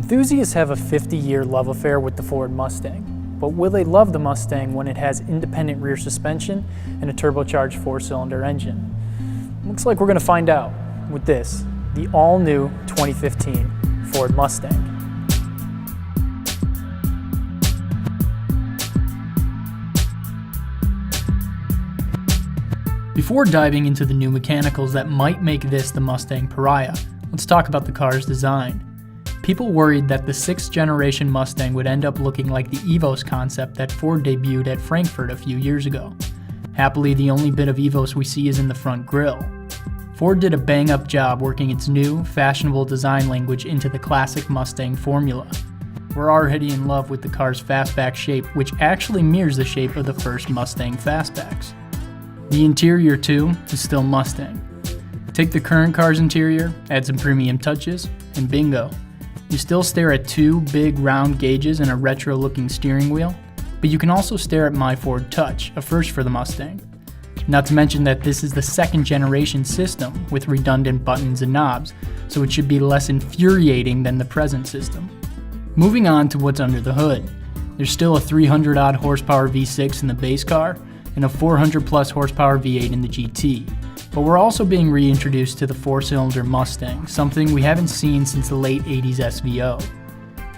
Enthusiasts have a 50-year love affair with the Ford Mustang, but will they love the Mustang when it has independent rear suspension and a turbocharged 4-cylinder engine? Looks like we're going to find out with this, the all-new 2015 Ford Mustang. Before diving into the new mechanicals that might make this the Mustang pariah, let's talk about the car's design. People worried that the 6th generation Mustang would end up looking like the Evos concept that Ford debuted at Frankfurt a few years ago. Happily, the only bit of Evos we see is in the front grille. Ford did a bang-up job working its new, fashionable design language into the classic Mustang formula. We're already in love with the car's fastback shape, which actually mirrors the shape of the first Mustang fastbacks. The interior, too, is still Mustang. Take the current car's interior, add some premium touches, and bingo. You still stare at two big round gauges and a retro-looking steering wheel, but you can also stare at My Ford Touch, a first for the Mustang. Not to mention that this is the 2nd generation system with redundant buttons and knobs, so it should be less infuriating than the present system. Moving on to what's under the hood. There's still a 300-odd horsepower V6 in the base car and a 400-plus horsepower V8 in the GT. But we're also being reintroduced to the 4-cylinder Mustang, something we haven't seen since the late 80s SVO.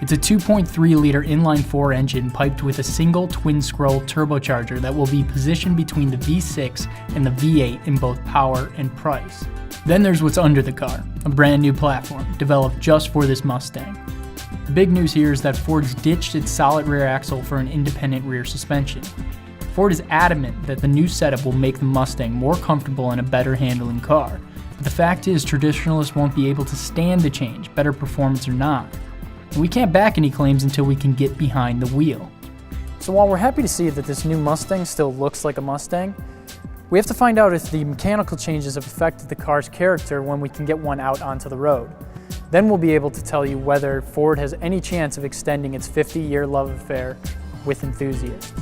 It's a 2.3-liter inline-4 engine piped with a single twin-scroll turbocharger that will be positioned between the V6 and the V8 in both power and price. Then there's what's under the car, a brand new platform developed just for this Mustang. The big news here is that Ford's ditched its solid rear axle for an independent rear suspension. Ford is adamant that the new setup will make the Mustang more comfortable and a better handling car, but the fact is traditionalists won't be able to stand the change, better performance or not. And we can't back any claims until we can get behind the wheel. So while we're happy to see that this new Mustang still looks like a Mustang, we have to find out if the mechanical changes have affected the car's character when we can get one out onto the road. Then we'll be able to tell you whether Ford has any chance of extending its 50-year love affair with enthusiasts.